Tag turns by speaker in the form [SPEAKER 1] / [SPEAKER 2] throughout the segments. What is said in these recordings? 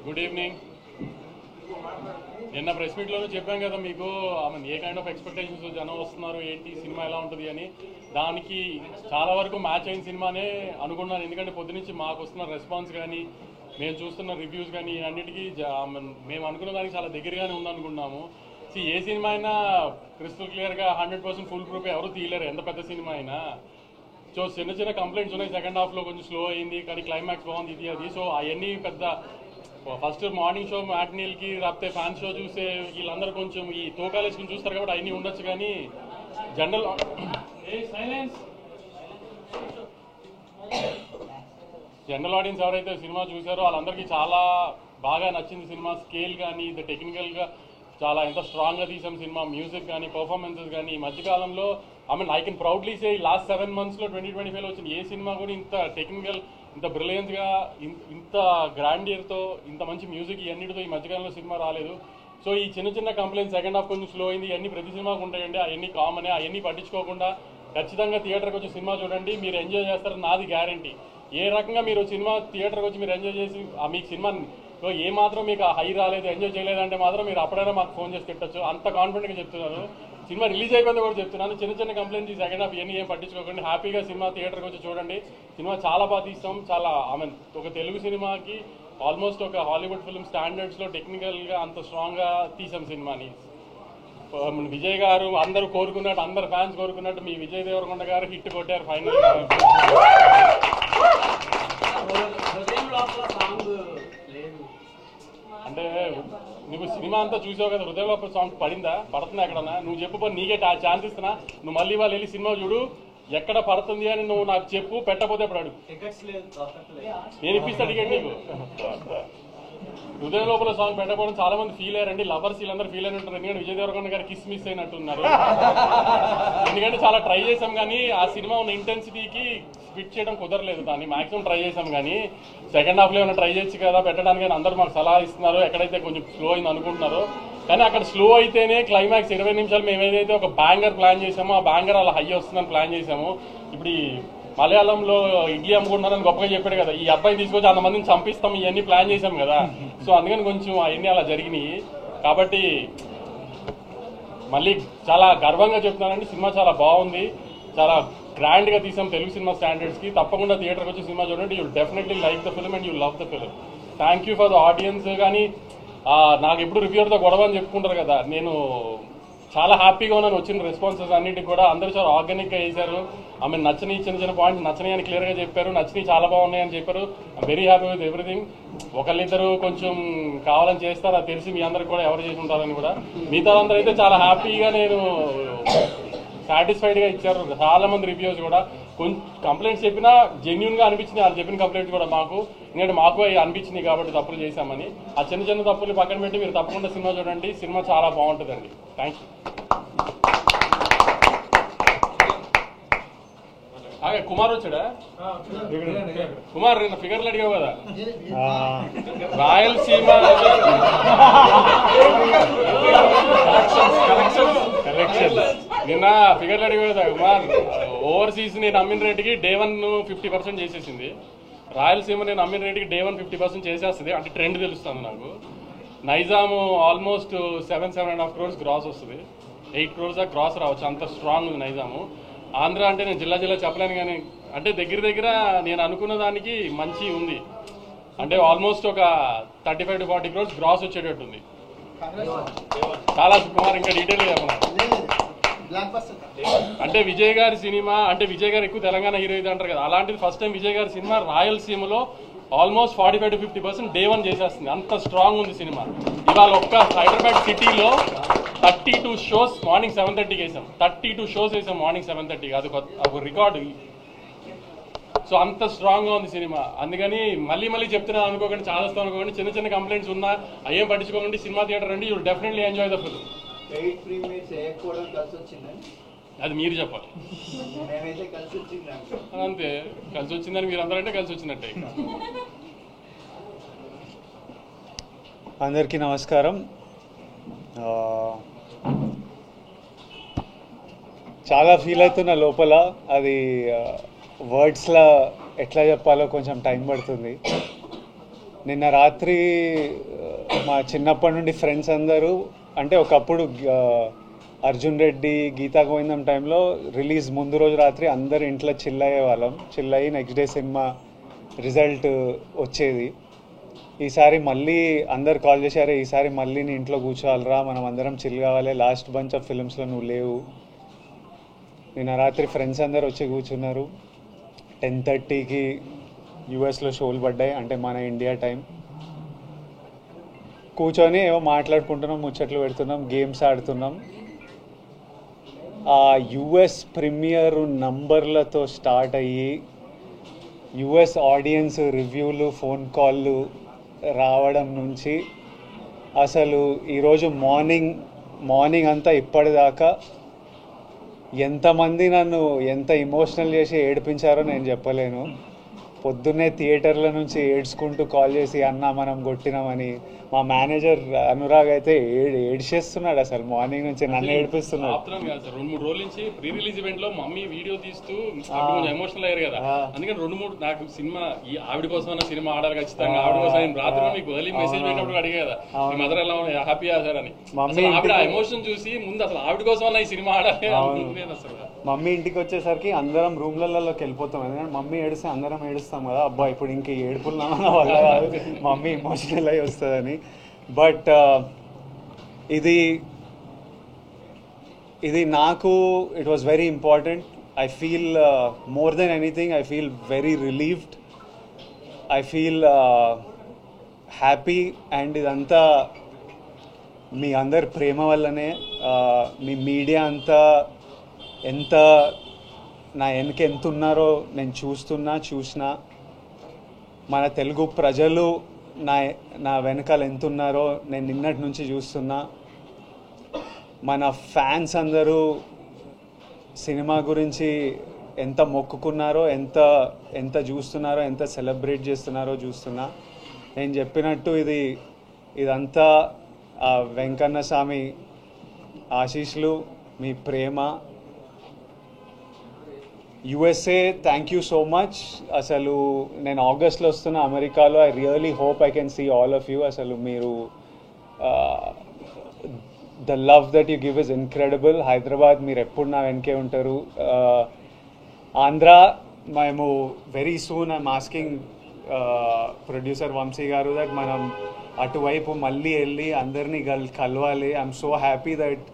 [SPEAKER 1] Good evening. నిన్న press మీట్లోనే చెప్పాం కదా మీకు ఏ కైండ్ ఆఫ్ ఎక్స్పెక్టేషన్స్ జనం వస్తున్నారు, ఏంటి సినిమా ఎలా ఉంటుంది అని. దానికి చాలా వరకు మ్యాచ్ అయిన సినిమానే అనుకున్నాను. ఎందుకంటే పొద్దునుంచి మాకు వస్తున్న రెస్పాన్స్ కానీ మేము చూస్తున్న రివ్యూస్ కానీ అన్నిటికీ మేము అనుకున్న దానికి చాలా దగ్గరగానే ఉందనుకున్నాము. ఏ సినిమా అయినా క్రిస్టల్ క్లియర్గా 100% ఫుల్ ప్రూఫ్ ఎవరు తీయలేరు, ఎంత పెద్ద సినిమా అయినా. సో చిన్న చిన్న కంప్లైంట్స్ ఉన్నాయి. సెకండ్ హాఫ్లో కొంచెం స్లో అయింది, కానీ క్లైమాక్స్ బాగుంది ఇది అది. సో అవన్నీ పెద్ద ఫస్ట్ మార్నింగ్ షో మ్యాట్నీల్కి రాకపోతే ఫ్యాన్ షో చూసే వీళ్ళందరూ కొంచెం ఈ తోకాలేసుకుని చూస్తారు కాబట్టి అవన్నీ ఉండొచ్చు. కానీ జనరల్ ఆడియన్స్ ఎవరైతే సినిమా చూసారో వాళ్ళందరికీ చాలా బాగా నచ్చింది సినిమా. స్కేల్ కానీ ఇది టెక్నికల్గా చాలా ఎంత స్ట్రాంగ్గా తీసాం సినిమా. మ్యూజిక్ కానీ పర్ఫార్మెన్సెస్ కానీ ఈ మధ్యకాలంలో I can proudly say last 7 monthsలో 2025లో వచ్చిన ఏ సినిమా కూడా ఇంత టెక్నికల్, ఇంత బ్రిలియన్స్గా, ఇంత గ్రాండియర్తో, ఇంత మంచి మ్యూజిక్ ఇవన్నిటితో ఈ మధ్యకాలంలో సినిమా రాలేదు. సో ఈ చిన్న చిన్న కంప్లైంట్స్ సెకండ్ హాఫ్ కొంచెం స్లో అయింది, ఇవన్నీ ప్రతి సినిమాకు ఉంటాయండి. అవన్నీ కామనే. అవన్నీ పట్టించుకోకుండా ఖచ్చితంగా థియేటర్కి వచ్చి సినిమా చూడండి, మీరు ఎంజాయ్ చేస్తారు, నాది గ్యారంటీ. ఏ రకంగా మీరు సినిమా థియేటర్కి వచ్చి మీరు ఎంజాయ్ చేసి మీకు సినిమా ఏ మాత్రం మీకు హై రాలేదు, ఎంజాయ్ చేయలేదంటే మాత్రం మీరు అప్పుడైనా మాకు ఫోన్ చేసి పెట్టచ్చు. అంత కాన్ఫిడెంట్గా చెప్తున్నాను. సినిమా రిలీజ్ అయిపోయింది కూడా చెప్తున్నాను. చిన్న చిన్న కంప్లైంట్స్ ఈ సెకండ్ హాఫ్ ఇవన్నీ ఏం పట్టించుకోకండి. హ్యాపీగా సినిమా థియేటర్కి వచ్చి చూడండి. సినిమా చాలా బాగా తీస్తాం. చాలా ఒక తెలుగు సినిమాకి ఆల్మోస్ట్ ఒక హాలీవుడ్ ఫిల్మ్ స్టాండర్డ్స్లో టెక్నికల్గా అంత స్ట్రాంగ్గా తీసాం సినిమాని. విజయ్ గారు అందరూ కోరుకున్నట్టు, అందరు ఫ్యాన్స్ కోరుకున్నట్టు మీ విజయ్ దేవరకొండ గారు హిట్ కొట్టారు ఫైనల్. అంటే నువ్వు సినిమా అంతా చూసావు కదా, హృదయ లోపల సాంగ్ పడుతుందా ఎక్కడన్నా? నువ్వు చెప్పు, నీకే ఛాన్స్ ఇస్తున్నా. నువ్వు మళ్ళీ వాళ్ళు వెళ్ళి సినిమా చూడు, ఎక్కడ పడుతుంది అని నువ్వు నాకు చెప్పు. పెట్టకపోతే ఇప్పుడు అడుగు, నేను ఇప్పిస్తా టికెట్ నీకు. హృదయ లోపల సాంగ్ పెట్టకపోవడం చాలా మంది ఫీల్ అయ్యారండి. లవర్స్ వీళ్ళందరూ ఫీల్ అయిన ఉంటారు. ఎందుకంటే విజయ్ దేవరకొండ గారు కిస్ మిస్ అయినట్టున్నారు. ఎందుకంటే చాలా ట్రై చేసాం కానీ ఆ సినిమా ఉన్న ఇంటెన్సిటీకి ఫిట్ చేయడం కుదరలేదు. దాన్ని మాక్సిమం ట్రై చేసాం కానీ సెకండ్ హాఫ్లో ఏమైనా ట్రై చేయొచ్చు కదా పెట్టడానికి. అందరూ మాకు సలహా ఇస్తున్నారు ఎక్కడైతే కొంచెం స్లో అయింది అనుకుంటున్నారో. కానీ అక్కడ స్లో అయితేనే క్లైమాక్స్ 20 నిమిషాలు మేము ఏదైతే ఒక బ్యాంగర్ ప్లాన్ చేసామో ఆ బ్యాంగర్ అలా హై వస్తుందని ప్లాన్ చేసాము. ఇప్పుడు మలయాళంలో ఇడ్లీ అమ్ముకుంటున్నారని గొప్పగా చెప్పాడు కదా, ఈ అబ్బాయి తీసుకొచ్చి 100 మందిని చంపిస్తాం ఇవన్నీ ప్లాన్ చేసాం కదా. సో అందుకని కొంచెం అవన్నీ అలా జరిగినాయి. కాబట్టి మళ్ళీ చాలా గర్వంగా చెప్తున్నానండి, సినిమా చాలా బాగుంది, చాలా గ్రాండ్గా తీసాం తెలుగు సినిమా స్టాండర్డ్స్కి. తప్పకుండా థియేటర్కి వచ్చి సినిమా చూడండి. You definitely like the film and you love the film. Thank you for the audience. కానీ నాకు ఎప్పుడు రివ్యూర్తో గొడవ అని చెప్పుకుంటారు కదా, నేను చాలా హ్యాపీగా ఉన్నాను. వచ్చిన రెస్పాన్సెస్ అన్నిటికి కూడా అందరూ చాలా ఆర్గానిక్గా చేశారు. నచ్చని చిన్న చిన్న పాయింట్స్ నచ్చని అని క్లియర్గా చెప్పారు, నచ్చని చాలా బాగున్నాయని చెప్పారు. I'm very happy with everything. ఒకళ్ళిద్దరు కొంచెం కావాలని చేస్తారు, అది తెలిసి మీ అందరికి కూడా ఎవరు చేసి ఉంటారని కూడా. మిగతా అందరూ అయితే చాలా హ్యాపీగా నేను సాటిస్ఫైడ్గా ఇచ్చారు. చాలా మంది రివ్యూస్ కూడా కొంచెం కంప్లైంట్స్ చెప్పినా జెన్యున్గా అనిపించింది. వాళ్ళు చెప్పిన కంప్లైంట్స్ కూడా మాకు, ఎందుకంటే మాకు అనిపించింది కాబట్టి తప్పులు చేశామని. ఆ చిన్న చిన్న తప్పులు పక్కన పెట్టి మీరు తప్పకుండా సినిమా చూడండి. సినిమా చాలా బాగుంటుందండి. Thank you. కుమార్ వచ్చాడా? కుమార్ నిన్న ఫిగర్లు అడిగావు కదా, రాయలసీమ నిన్న ఫిగర్లు అడిగావు కదా కుమార్. ఓవర్సీస్ నేను అమ్మిన రేటుకి Day 1 50% చేసేసింది. రాయలసీమ నేను అమ్మిన రేటుకి Day 1 50% చేసేస్తుంది. అంటే ట్రెండ్ తెలుస్తుంది నాకు. నైజాము ఆల్మోస్ట్ 7.5 crores గ్రాస్ వస్తుంది. 8 crores గ్రాస్ రావచ్చు, అంత స్ట్రాంగ్ ఉంది నైజాము. ఆంధ్ర అంటే నేను జిల్లా చెప్పలేను కానీ అంటే దగ్గర నేను అనుకున్న దానికి మంచి ఉంది. అంటే ఆల్మోస్ట్ ఒక 35 to 40 crores గ్రాస్ వచ్చేటట్టుంది. చాలా కుమార్ ఇంకా డీటెయిల్గా చెప్పను. అంటే విజయ్ గారి సినిమా, అంటే విజయ్ గారు ఎక్కువ తెలంగాణ హీరో ఇది అంటారు కదా, అలాంటిది ఫస్ట్ టైం విజయ్ గారి సినిమా రాయలసీమలో ఆల్మోస్ట్ 45 to 50% Day 1 చేసేస్తుంది. అంత స్ట్రాంగ్ ఉంది సినిమా. ఇవాళ ఒక్క హైదరాబాద్ సిటీలో 32 shows మార్నింగ్ 7:30కి వేసాం. 32 shows వేసాం మార్నింగ్ 7:30కి. అది ఒక రికార్డు. సో అంత స్ట్రాంగ్గా ఉంది సినిమా. అందుకని మళ్ళీ చెప్తున్నాను అనుకోకండి, చాలా వస్తాం అనుకోకండి. చిన్న చిన్న కంప్లైంట్స్ ఉన్నా అయ్యేం పట్టించుకోకండి. సినిమా థియేటర్ రండి, you definitely enjoy the film. అది మీరు చెప్పాలి. అంతే, కలిసి వచ్చిందని మీరు అందరంటే కలిసి వచ్చినట్టే.
[SPEAKER 2] అందరికీ నమస్కారం. చాలా ఫీల్ అవుతున్నా లోపల. అది వర్డ్స్లో ఎట్లా చెప్పాలో కొంచెం టైం పడుతుంది. నిన్న రాత్రి మా చిన్నప్పటి నుండి ఫ్రెండ్స్ అందరూ, అంటే ఒకప్పుడు అర్జున్ రెడ్డి, గీతా గోవిందం టైంలో రిలీజ్ ముందు రోజు రాత్రి అందరు ఇంట్లో చిల్ అయ్యేవాళ్ళం. చిల్ అయ్యి నెక్స్ట్ డే సినిమా రిజల్ట్ వచ్చేది. ఈసారి మళ్ళీ అందరు కాల్ చేశారు, ఈసారి మళ్ళీ నీ ఇంట్లో కూర్చోవాలరా, మనం అందరం చిల్ కావాలి, లాస్ట్ బంచ్ ఆఫ్ ఫిల్మ్స్లో నువ్వు లేవు. నిన్న రాత్రి ఫ్రెండ్స్ అందరు వచ్చి కూర్చున్నారు. 10:30కి యూఎస్లో షోలు పడ్డాయి, అంటే మన ఇండియా టైం. కూర్చొని ఏవో మాట్లాడుకుంటున్నాం, ముచ్చట్లు పెడుతున్నాం, గేమ్స్ ఆడుతున్నాం. ఆ యుఎస్ ప్రీమియర్ నంబర్లతో స్టార్ట్ అయ్యి యుఎస్ ఆడియన్స్ రివ్యూలు, ఫోన్ కాళ్ళు రావడం నుంచి అసలు ఈరోజు మార్నింగ్ అంతా ఇప్పటిదాకా ఎంతమంది నన్ను ఎంత ఎమోషనల్ చేసి ఏడిపించారో నేను చెప్పలేను. పొద్దున్నే థియేటర్ల నుంచి ఏడ్చుకుంటూ కాల్ చేసి అన్న మనం కొట్టినామని. మా మేనేజర్ అనురాగ్ అయితే ఏడ్చేస్తున్నాడు, అసలు మార్నింగ్ నుంచి నన్ను ఏడిపిస్తున్నాడు.
[SPEAKER 1] 2-3 రోజుల నుంచి ప్రీ రిలీజ్ ఈవెంట్ లో మమ్మీ వీడియో తీస్తూ ఎమోషనల్ అయ్యారు కదా. అందుకని 2-3 నాకు సినిమా ఈ ఆవిడ కోసం సినిమా ఆడాలి ఖచ్చితంగా, ఆవిడ కోసం రాత్రి మీకు ఎర్లీ మెసేజ్ పెట్టినప్పుడు అడిగే కదా మీ మదర్ ఎలా హ్యాపీ సార్ అని. ఆవిడ ఎమోషన్ చూసి ముందు అసలు ఆవిడ కోసం ఈ సినిమా ఆడాలి అసలు.
[SPEAKER 2] మమ్మీ ఇంటికి వచ్చేసరికి అందరం రూమ్లలోకి వెళ్ళిపోతాం, ఎందుకంటే మమ్మీ ఏడిస్తే అందరం ఏడుస్తాం కదా. అబ్బా ఇప్పుడు ఇంక ఏడుపులు నా వల్ల కాదు, మమ్మీ ఎమోషనల్ అయ్యి వస్తుందని. బట్ ఇది నాకు it was very important. I feel more than anything I feel very relieved, I feel happy. And ఇదంతా మీ అందరి ప్రేమ వల్లనే. మీ మీడియా అంతా ఎంత నా వెనక ఎంత ఉన్నారో నేను చూసినా. మన తెలుగు ప్రజలు నా వెనకాల ఎంత ఉన్నారో నేను నిన్నటి నుంచి చూస్తున్నా. మన ఫ్యాన్స్ అందరూ సినిమా గురించి ఎంత మొక్కుకున్నారో, ఎంత చూస్తున్నారో, ఎంత సెలబ్రేట్ చేస్తున్నారో చూస్తున్నా. నేను చెప్పినట్టు ఇదంతా వెంకన్న స్వామి ఆశీస్సులు, మీ ప్రేమ. USA thank you so much. అసలు నేను ఆగస్ట్లో వస్తున్నా అమెరికాలో. I really hope I can see all of you. అసలు మీరు the love that you give is incredible. Hyderabad మీరు ఎప్పుడు నా వెనకే ఉంటారు. ఆంధ్ర మేము very soon I'm asking producer Vamsi గారు దట్ మనం అటువైపు మళ్ళీ వెళ్ళి అందరినీ కలవాలి. I'm so happy that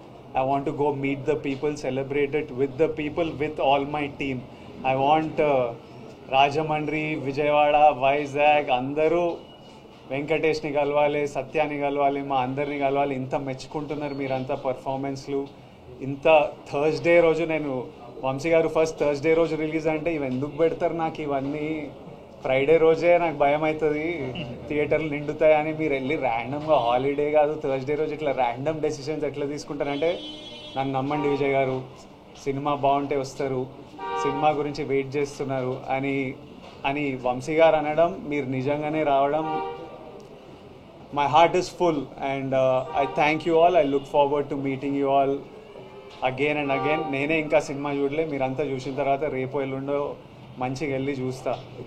[SPEAKER 2] I want to go meet the people, celebrate it with the people, with all my team. I want Rajamandri, Vijayawada, Vizag, andaru వెంకటేష్ని కలవాలి, సత్యాన్ని కలవాలి, మా అందరిని కలవాలి. ఇంత మెచ్చుకుంటున్నారు మీరంతా పర్ఫార్మెన్స్లు. ఇంత థర్స్డే రోజు నేను వంశీ గారు ఫస్ట్ థర్స్డే రోజు రిలీజ్ అంటే ఇవి ఎందుకు పెడతారు నాకు ఇవన్నీ, ఫ్రైడే రోజే నాకు భయం అవుతుంది థియేటర్లు నిండుతాయని. మీరు వెళ్ళి ర్యాండమ్గా హాలిడే కాదు థర్స్డే రోజు ఇట్లా ర్యాండమ్ డెసిషన్స్ ఎట్లా తీసుకుంటారంటే నన్ను నమ్మండి విజయ్ గారు, సినిమా బాగుంటే వస్తారు, సినిమా గురించి వెయిట్ చేస్తున్నారు అని వంశీ గారు అనడం, మీరు నిజంగానే రావడం, my heart is full. And I thank you all. I look forward to meeting you all again and again. నేనే ఇంకా సినిమా చూడలే, మీరంతా చూసిన తర్వాత రేపు ఎల్లుండో మంచిగా వెళ్ళి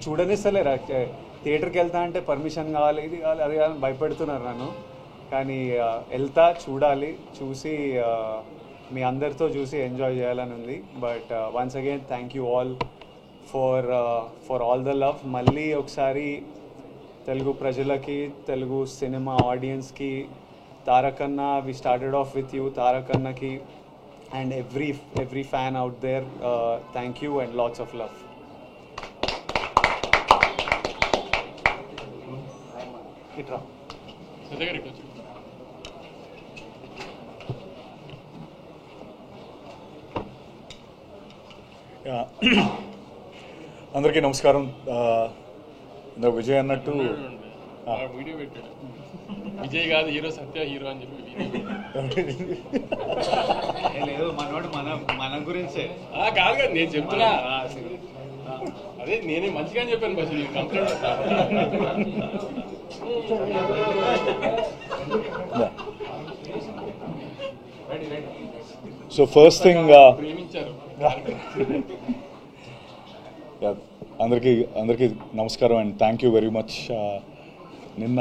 [SPEAKER 2] చూడనిస్తలేరు. థియేటర్కి వెళ్తా అంటే పర్మిషన్ కావాలి, ఇది కావాలి, అది కావాలి భయపెడుతున్నారు నన్ను. కానీ వెళ్తా, చూడాలి, చూసి మీ అందరితో చూసి ఎంజాయ్ చేయాలని ఉంది. But once again thank you all for all the love. మళ్ళీ ఒకసారి తెలుగు ప్రజలకి, తెలుగు సినిమా ఆడియన్స్కి, Tarakanna, we started off with you, తారకన్నకి and every fan out there, thank you and lots of love. Itra
[SPEAKER 3] అందరికీ నమస్కారం. విజయ్ అన్నట్టు
[SPEAKER 1] వీడియో పెట్టాడు, విజయ్ కాదు హీరో, సత్య హీరో అని చెప్పి
[SPEAKER 2] లేదు. మనోడు మన గురించే
[SPEAKER 1] కాదు కదా నేను చెప్తున్నా. అదే నేనే మంచిగా చెప్పాను bus complaint.
[SPEAKER 3] So first thing
[SPEAKER 1] ప్రేమించారు
[SPEAKER 3] అందరికీ నమస్కారం and thank you very much. నిన్న